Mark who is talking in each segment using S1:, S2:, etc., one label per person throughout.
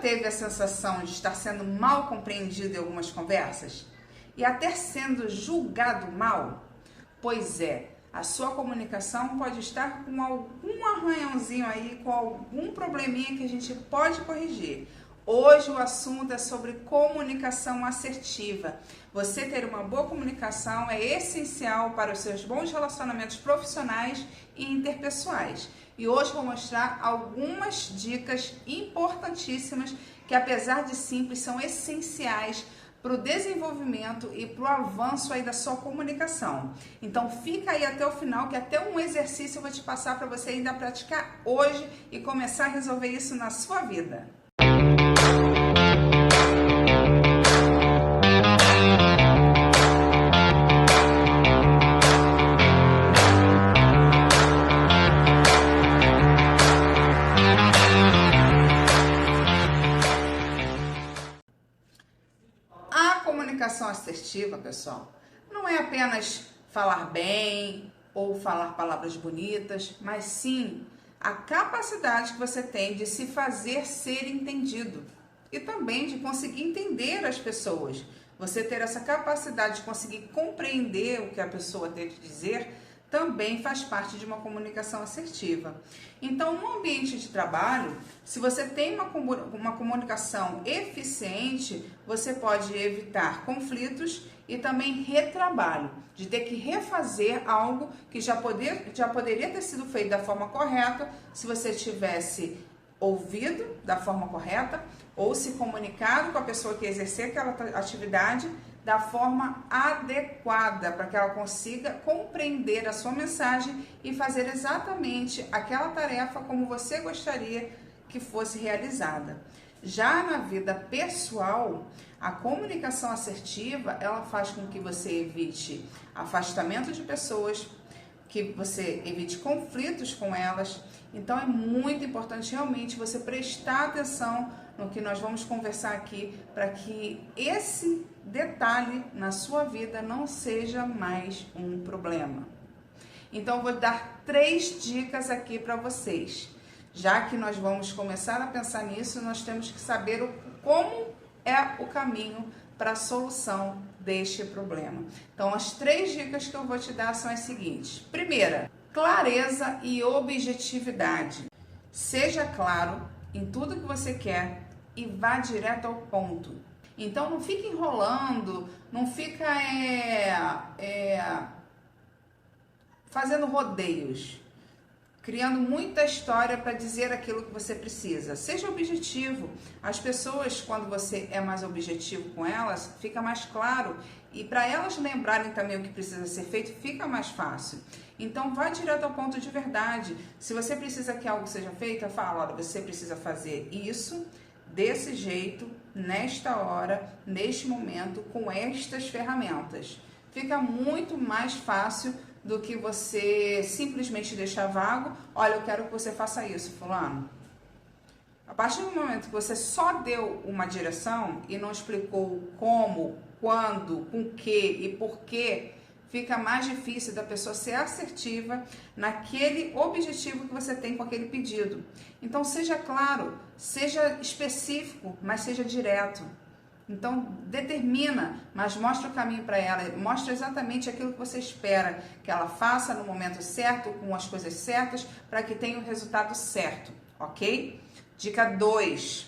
S1: teve a sensação de estar sendo mal compreendido em algumas conversas? E até sendo julgado mal? Pois é, a sua comunicação pode estar com algum arranhãozinho aí, com algum probleminha que a gente pode corrigir. Hoje o assunto é sobre comunicação assertiva. Você ter uma boa comunicação é essencial para os seus bons relacionamentos profissionais e interpessoais. E hoje vou mostrar algumas dicas importantíssimas que, apesar de simples, são essenciais para o desenvolvimento e para o avanço aí da sua comunicação. Então fica aí até o final, que até um exercício eu vou te passar para você ainda praticar hoje e começar a resolver isso na sua vida. Comunicação assertiva, pessoal, não é apenas falar bem ou falar palavras bonitas, mas sim a capacidade que você tem de se fazer ser entendido e também de conseguir entender as pessoas. Você ter essa capacidade de conseguir compreender o que a pessoa tem que dizer também faz parte de uma comunicação assertiva. Então, no ambiente de trabalho, se você tem uma comunicação eficiente, você pode evitar conflitos e também retrabalho, de ter que refazer algo que já poderia ter sido feito da forma correta se você tivesse ouvido da forma correta ou se comunicado com a pessoa que exercer aquela atividade da forma adequada, para que ela consiga compreender a sua mensagem e fazer exatamente aquela tarefa como você gostaria que fosse realizada. Já na vida pessoal, a comunicação assertiva, ela faz com que você evite afastamento de pessoas, que você evite conflitos com elas. Então é muito importante realmente você prestar atenção no que nós vamos conversar aqui, para que esse detalhe na sua vida não seja mais um problema. Então eu vou dar 3 dicas aqui para vocês. Já que nós vamos começar a pensar nisso, nós temos que saber como é o caminho para a solução deste problema. Então as 3 dicas que eu vou te dar são as seguintes. Primeira, clareza e objetividade. Seja claro em tudo que você quer e vá direto ao ponto. Então não fica enrolando, não fica fazendo rodeios, criando muita história para dizer aquilo que você precisa. Seja objetivo. As pessoas, quando você é mais objetivo com elas, fica mais claro. E para elas lembrarem também o que precisa ser feito, fica mais fácil. Então, vá direto ao ponto de verdade. Se você precisa que algo seja feito, fala, olha, você precisa fazer isso, desse jeito, nesta hora, neste momento, com estas ferramentas. Fica muito mais fácil do que você simplesmente deixar vago. Olha, eu quero que você faça isso, fulano. A partir do momento que você só deu uma direção e não explicou como, quando, com que e por quê, fica mais difícil da pessoa ser assertiva naquele objetivo que você tem com aquele pedido. Então seja claro, seja específico, mas seja direto. Então determina, mas mostra o caminho para ela, mostra exatamente aquilo que você espera que ela faça no momento certo, com as coisas certas, para que tenha o resultado certo, ok? Dica 2,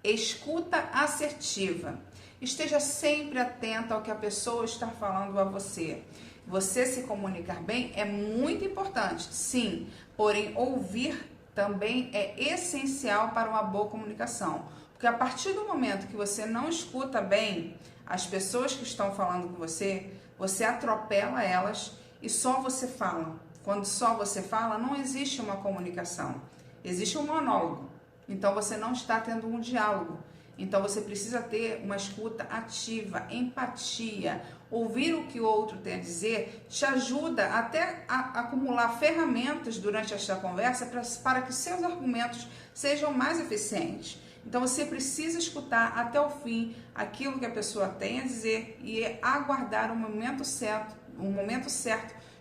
S1: escuta assertiva. Esteja sempre atento ao que a pessoa está falando a você. Você se comunicar bem é muito importante, sim, porém ouvir também é essencial para uma boa comunicação. Porque a partir do momento que você não escuta bem as pessoas que estão falando com você, você atropela elas e só você fala. Quando só você fala, não existe uma comunicação, existe um monólogo. Então você não está tendo um diálogo. Então você precisa ter uma escuta ativa, empatia. Ouvir o que o outro tem a dizer te ajuda até a acumular ferramentas durante esta conversa para que seus argumentos sejam mais eficientes. Então você precisa escutar até o fim aquilo que a pessoa tem a dizer e aguardar o momento certo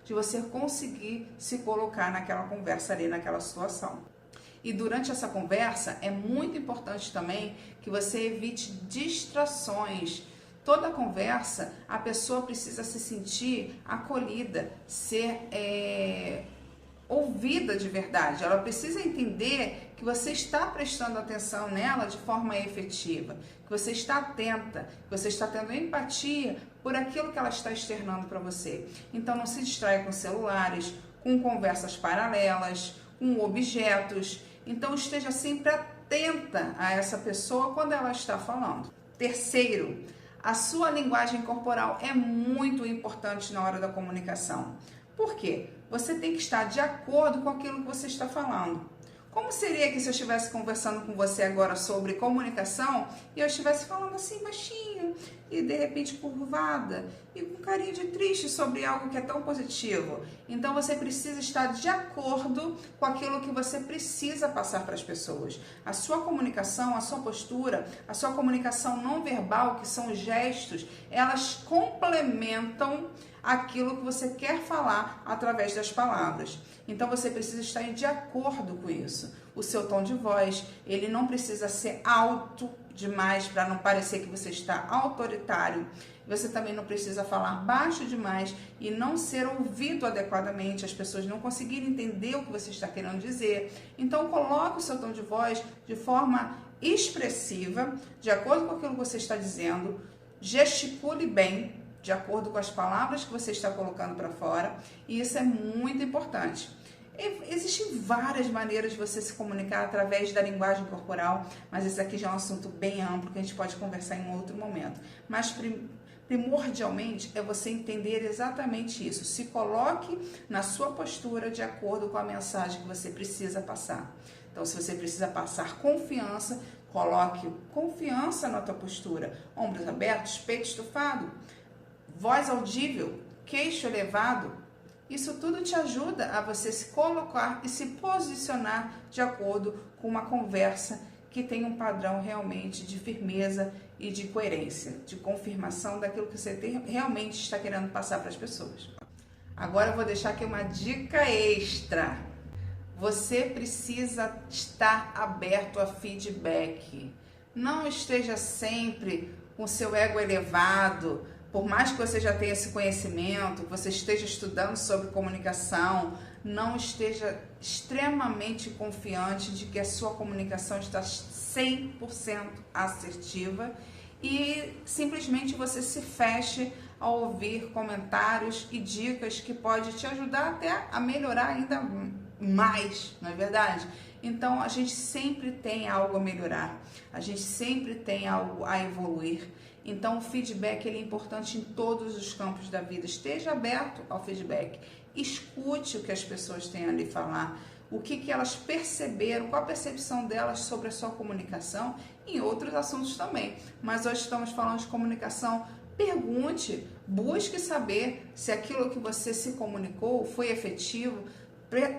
S1: de você conseguir se colocar naquela conversa ali, naquela situação. E durante essa conversa é muito importante também que você evite distrações. Toda conversa, a pessoa precisa se sentir acolhida, ser ouvida de verdade. Ela precisa entender que você está prestando atenção nela de forma efetiva, que você está atenta, que você está tendo empatia por aquilo que ela está externando para você. Então não se distraia com celulares, com conversas paralelas, com objetos. Então esteja sempre atenta a essa pessoa quando ela está falando. Terceiro, a sua linguagem corporal é muito importante na hora da comunicação. Por quê? Você tem que estar de acordo com aquilo que você está falando. Como seria que se eu estivesse conversando com você agora sobre comunicação e eu estivesse falando assim baixinho e de repente curvada e com carinho de triste sobre algo que é tão positivo? Então você precisa estar de acordo com aquilo que você precisa passar para as pessoas. A sua comunicação, a sua postura, a sua comunicação não verbal, que são os gestos, elas complementam aquilo que você quer falar através das palavras. Então você precisa estar de acordo com isso. O seu tom de voz, ele não precisa ser alto demais para não parecer que você está autoritário. Você também não precisa falar baixo demais e não ser ouvido adequadamente, as pessoas não conseguirem entender o que você está querendo dizer. Então coloque o seu tom de voz de forma expressiva, de acordo com aquilo que você está dizendo, gesticule bem, de acordo com as palavras que você está colocando para fora, e isso é muito importante. Existem várias maneiras de você se comunicar através da linguagem corporal, mas esse aqui já é um assunto bem amplo que a gente pode conversar em um outro momento. Mas primordialmente é você entender exatamente isso. Se coloque na sua postura de acordo com a mensagem que você precisa passar. Então, se você precisa passar confiança, coloque confiança na tua postura. Ombros abertos, peito estufado, voz audível, queixo elevado. Isso tudo te ajuda a você se colocar e se posicionar de acordo com uma conversa que tem um padrão realmente de firmeza e de coerência, de confirmação daquilo que você realmente está querendo passar para as pessoas. Agora eu vou deixar aqui uma dica extra. Você precisa estar aberto a feedback. Não esteja sempre com seu ego elevado. Por mais que você já tenha esse conhecimento, que você esteja estudando sobre comunicação, não esteja extremamente confiante de que a sua comunicação está 100% assertiva e simplesmente você se feche a ouvir comentários e dicas que pode te ajudar até a melhorar ainda mais, não é verdade? Então a gente sempre tem algo a melhorar, a gente sempre tem algo a evoluir. Então o feedback ele é importante em todos os campos da vida. Esteja aberto ao feedback. Escute o que as pessoas têm a lhe falar, o que elas perceberam, qual a percepção delas sobre a sua comunicação e em outros assuntos também. Mas hoje estamos falando de comunicação. Pergunte, busque saber se aquilo que você se comunicou foi efetivo.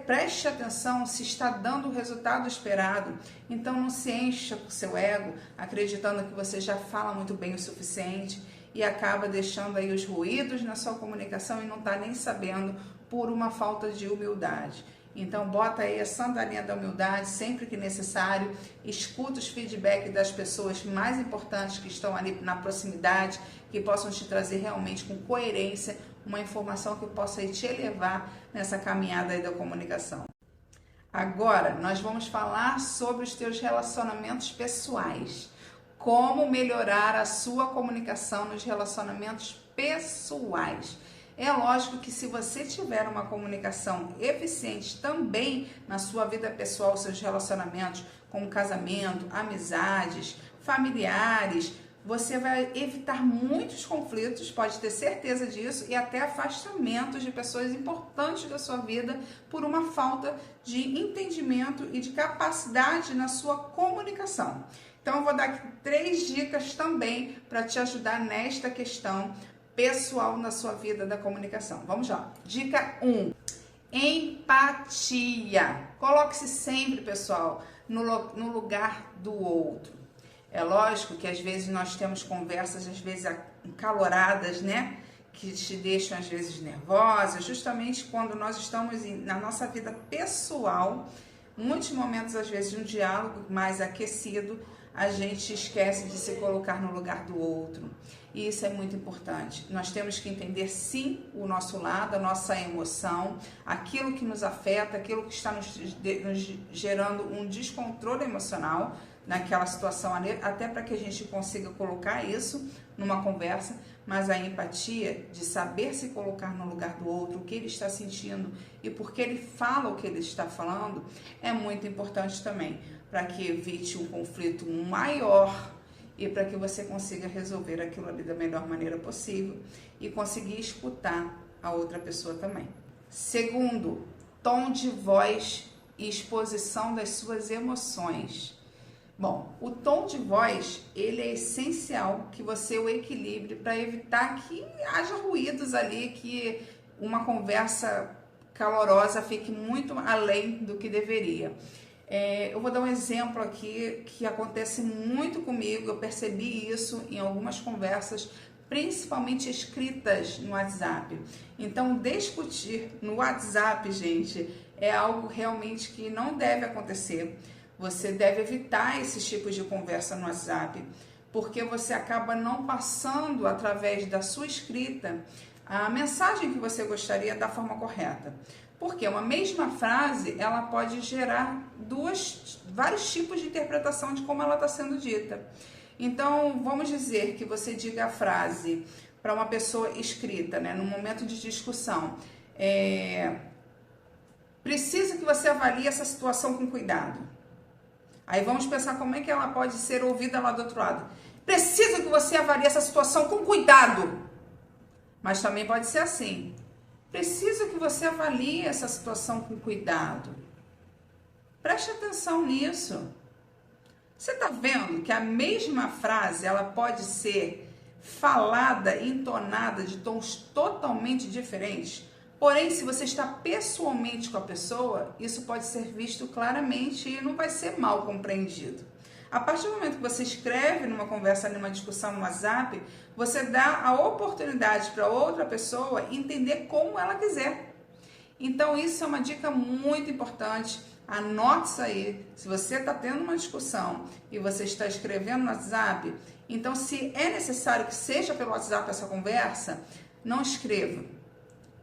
S1: Preste atenção se está dando o resultado esperado. Então não se encha com seu ego, acreditando que você já fala muito bem o suficiente e acaba deixando aí os ruídos na sua comunicação e não está nem sabendo por uma falta de humildade. Então bota aí a sandalinha da humildade sempre que necessário, escuta os feedbacks das pessoas mais importantes que estão ali na proximidade, que possam te trazer realmente com coerência uma informação que possa te elevar nessa caminhada aí da comunicação. Agora, nós vamos falar sobre os teus relacionamentos pessoais. Como melhorar a sua comunicação nos relacionamentos pessoais. É lógico que se você tiver uma comunicação eficiente também na sua vida pessoal, seus relacionamentos, como casamento, amizades, familiares, você vai evitar muitos conflitos, pode ter certeza disso, e até afastamentos de pessoas importantes da sua vida por uma falta de entendimento e de capacidade na sua comunicação. Então eu vou dar aqui 3 dicas também para te ajudar nesta questão pessoal na sua vida da comunicação. Vamos lá. Dica 1. Empatia. Coloque-se sempre, pessoal, no lugar do outro. É lógico que às vezes nós temos conversas, às vezes acaloradas, né? Que te deixam às vezes nervosa, justamente quando nós estamos na nossa vida pessoal, Muitos momentos, às vezes, de um diálogo mais aquecido, a gente esquece de se colocar no lugar do outro. E isso é muito importante. Nós temos que entender, sim, o nosso lado, a nossa emoção, aquilo que nos afeta, aquilo que está nos gerando um descontrole emocional naquela situação, até para que a gente consiga colocar isso numa conversa. Mas a empatia, de saber se colocar no lugar do outro, o que ele está sentindo e por que ele fala o que ele está falando, é muito importante também, para que evite um conflito maior e para que você consiga resolver aquilo ali da melhor maneira possível e conseguir escutar a outra pessoa também. Segundo, tom de voz e exposição das suas emoções. Bom, o tom de voz, ele é essencial que você o equilibre para evitar que haja ruídos ali, que uma conversa calorosa fique muito além do que deveria. Eu vou dar um exemplo aqui que acontece muito comigo, eu percebi isso em algumas conversas, principalmente escritas no WhatsApp. Então, discutir no WhatsApp, gente, é algo realmente que não deve acontecer. Você deve evitar esses tipos de conversa no WhatsApp, porque você acaba não passando através da sua escrita a mensagem que você gostaria da forma correta. Porque uma mesma frase, ela pode gerar vários tipos de interpretação de como ela está sendo dita. Então, vamos dizer que você diga a frase para uma pessoa escrita, né, no momento de discussão, preciso que você avalie essa situação com cuidado. Aí vamos pensar como é que ela pode ser ouvida lá do outro lado. Preciso que você avalie essa situação com cuidado. Mas também pode ser assim. Preciso que você avalie essa situação com cuidado. Preste atenção nisso. Você está vendo que a mesma frase, ela pode ser falada, entonada de tons totalmente diferentes? Porém, se você está pessoalmente com a pessoa, isso pode ser visto claramente e não vai ser mal compreendido. A partir do momento que você escreve numa conversa, numa discussão no WhatsApp, você dá a oportunidade para outra pessoa entender como ela quiser. Então, isso é uma dica muito importante. Anote isso aí. Se você está tendo uma discussão e você está escrevendo no WhatsApp, então, se é necessário que seja pelo WhatsApp essa conversa, não escreva.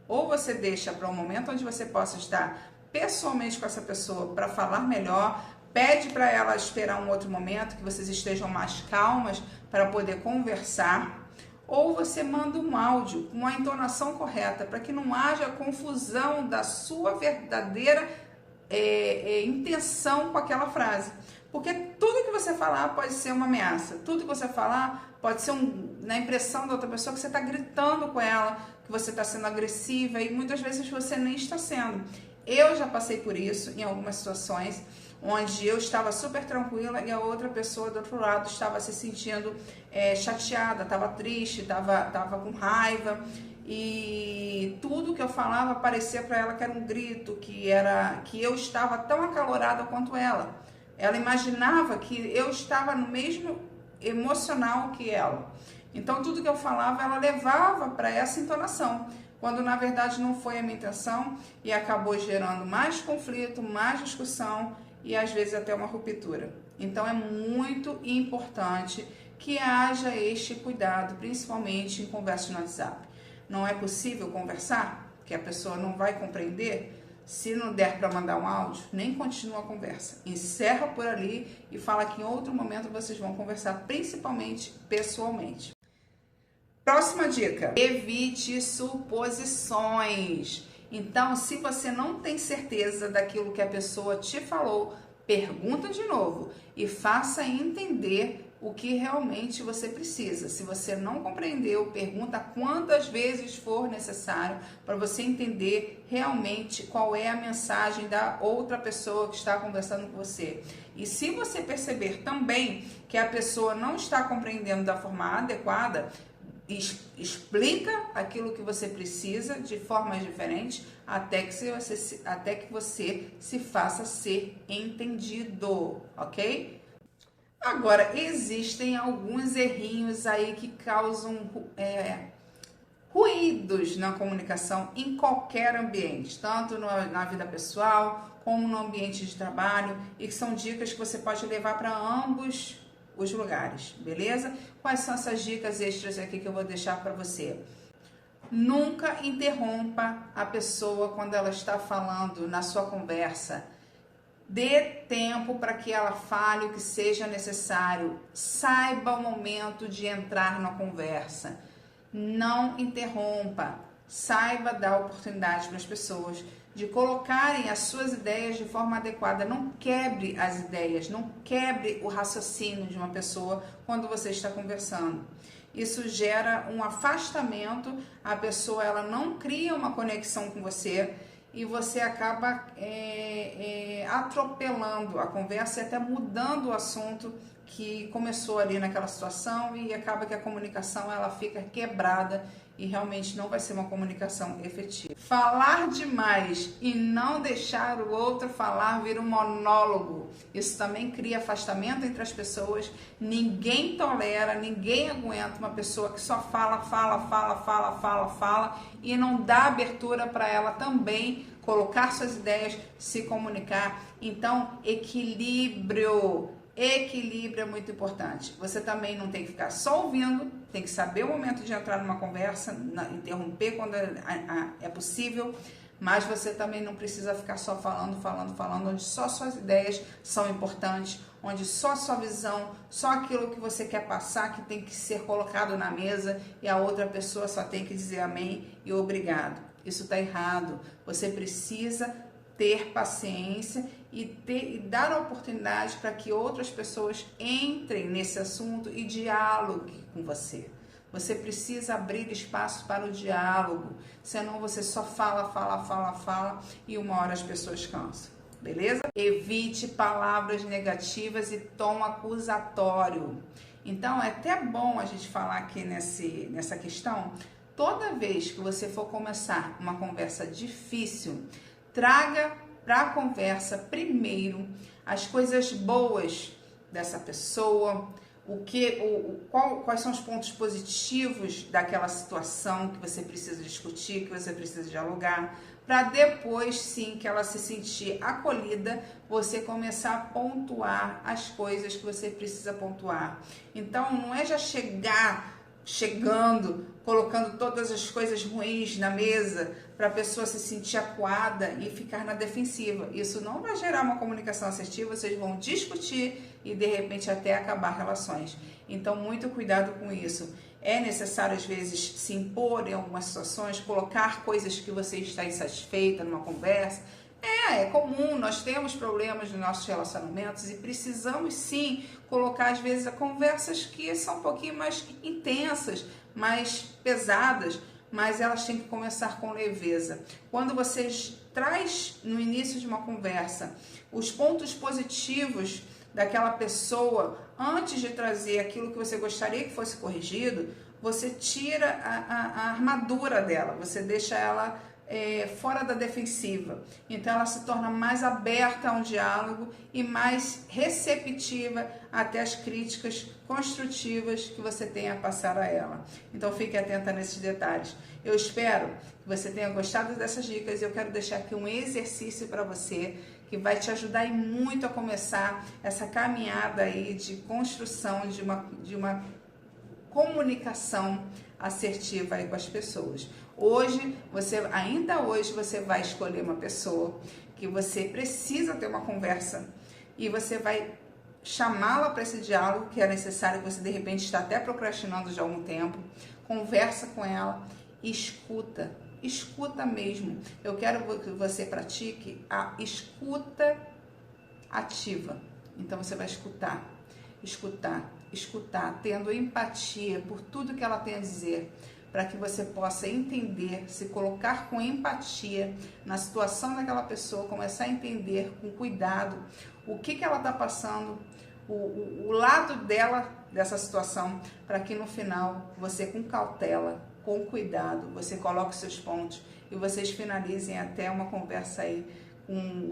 S1: Ou você deixa para um momento onde você possa estar pessoalmente com essa pessoa para falar melhor, pede para ela esperar um outro momento, que vocês estejam mais calmas para poder conversar, ou você manda um áudio com a entonação correta, para que não haja confusão da sua verdadeira intenção com aquela frase. Porque tudo que você falar pode ser uma ameaça, tudo que você falar pode ser na impressão da outra pessoa que você está gritando com ela, que você está sendo agressiva, e muitas vezes você nem está sendo. Eu já passei por isso em algumas situações, onde eu estava super tranquila e a outra pessoa do outro lado estava se sentindo chateada, estava triste, estava com raiva, e tudo que eu falava parecia para ela que era um grito, que eu estava tão acalorada quanto ela. Ela imaginava que eu estava no mesmo emocional que ela. Então, tudo que eu falava, ela levava para essa entonação, quando na verdade não foi a minha intenção, e acabou gerando mais conflito, mais discussão e às vezes até uma ruptura. Então, é muito importante que haja este cuidado, principalmente em conversas no WhatsApp. Não é possível conversar, que a pessoa não vai compreender. Se não der para mandar um áudio, nem continua a conversa. Encerra por ali e fala que em outro momento vocês vão conversar, principalmente pessoalmente. Próxima dica: evite suposições. Então, se você não tem certeza daquilo que a pessoa te falou, pergunta de novo e faça entender o que realmente você precisa. Se você não compreendeu, pergunta quantas vezes for necessário para você entender realmente qual é a mensagem da outra pessoa que está conversando com você. E se você perceber também que a pessoa não está compreendendo da forma adequada, explica aquilo que você precisa de formas diferentes até que você se faça ser entendido, ok? Agora, existem alguns errinhos aí que causam ruídos na comunicação em qualquer ambiente, tanto na vida pessoal como no ambiente de trabalho, e que são dicas que você pode levar para ambos os lugares, beleza? Quais são essas dicas extras aqui que eu vou deixar para você? Nunca interrompa a pessoa quando ela está falando na sua conversa. Dê tempo para que ela fale o que seja necessário. Saiba o momento de entrar na conversa. Não interrompa. Saiba dar oportunidade para as pessoas de colocarem as suas ideias de forma adequada. Não quebre as ideias, não quebre o raciocínio de uma pessoa quando você está conversando. Isso gera um afastamento, a pessoa ela não cria uma conexão com você e você acaba atropelando a conversa e até mudando o assunto que começou ali naquela situação, e acaba que a comunicação ela fica quebrada e realmente não vai ser uma comunicação efetiva. Falar demais e não deixar o outro falar vira um monólogo. Isso também cria afastamento entre as pessoas. Ninguém tolera, ninguém aguenta uma pessoa que só fala e não dá abertura para ela também colocar suas ideias, se comunicar. Então, equilíbrio. Equilíbrio é muito importante. Você também não tem que ficar só ouvindo, tem que saber o momento de entrar numa conversa, interromper quando é possível, mas você também não precisa ficar só falando, onde só suas ideias são importantes, onde só sua visão, só aquilo que você quer passar que tem que ser colocado na mesa e a outra pessoa só tem que dizer amém e obrigado. Isso está errado. Você precisa ter paciência e dar a oportunidade para que outras pessoas entrem nesse assunto e dialoguem com você. Você precisa abrir espaço para o diálogo, senão você só fala e uma hora as pessoas cansam, beleza? Evite palavras negativas e tom acusatório. Então é até bom a gente falar aqui nessa questão. Toda vez que você for começar uma conversa difícil, traga para a conversa primeiro as coisas boas dessa pessoa, quais são os pontos positivos daquela situação que você precisa discutir, que você precisa dialogar, para depois sim que ela se sentir acolhida, você começar a pontuar as coisas que você precisa pontuar. Então não é já chegando, colocando todas as coisas ruins na mesa para a pessoa se sentir acuada e ficar na defensiva. Isso não vai gerar uma comunicação assertiva, vocês vão discutir e de repente até acabar relações. Então muito cuidado com isso. É necessário às vezes se impor em algumas situações, colocar coisas que você está insatisfeita numa conversa. É comum, nós temos problemas nos nossos relacionamentos e precisamos sim colocar às vezes conversas que são um pouquinho mais intensas, mais pesadas, mas elas têm que começar com leveza. Quando você traz no início de uma conversa os pontos positivos daquela pessoa, antes de trazer aquilo que você gostaria que fosse corrigido, você tira a armadura dela, você deixa ela fora da defensiva. Então ela se torna mais aberta a um diálogo e mais receptiva até as críticas construtivas que você tenha a passar a ela. Então fique atenta nesses detalhes. Eu espero que você tenha gostado dessas dicas e eu quero deixar aqui um exercício para você que vai te ajudar e muito a começar essa caminhada aí de construção de uma comunicação assertiva aí com as pessoas. Ainda hoje você vai escolher uma pessoa que você precisa ter uma conversa e você vai chamá-la para esse diálogo que é necessário, que você de repente está até procrastinando já há algum tempo. Conversa com ela, escuta mesmo. Eu quero que você pratique a escuta ativa. Então você vai escutar, tendo empatia por tudo que ela tem a dizer, para que você possa entender, se colocar com empatia na situação daquela pessoa, começar a entender com cuidado o que ela está passando, o lado dela dessa situação, para que no final você, com cautela, com cuidado, você coloque os seus pontos e vocês finalizem até uma conversa aí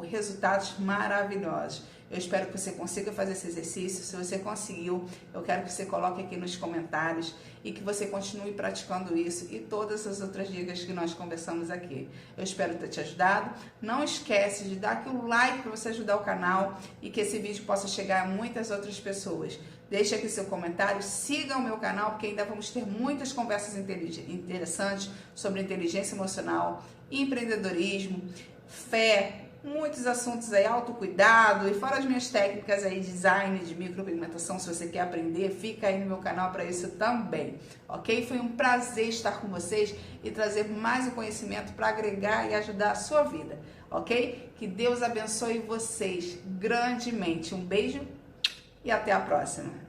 S1: resultados maravilhosos. Eu espero que você consiga fazer esse exercício. Se você conseguiu, eu quero que você coloque aqui nos comentários e que você continue praticando isso e todas as outras dicas que nós conversamos aqui. Eu espero ter te ajudado. Não esquece de dar aqui o like para você ajudar o canal e que esse vídeo possa chegar a muitas outras pessoas. Deixe aqui seu comentário, siga o meu canal, porque ainda vamos ter muitas conversas interessantes sobre inteligência emocional, empreendedorismo, fé, muitos assuntos aí, autocuidado e fora as minhas técnicas aí, design, de micropigmentação. Se você quer aprender, fica aí no meu canal para isso também, ok? Foi um prazer estar com vocês e trazer mais um conhecimento para agregar e ajudar a sua vida, ok? Que Deus abençoe vocês grandemente. Um beijo e até a próxima.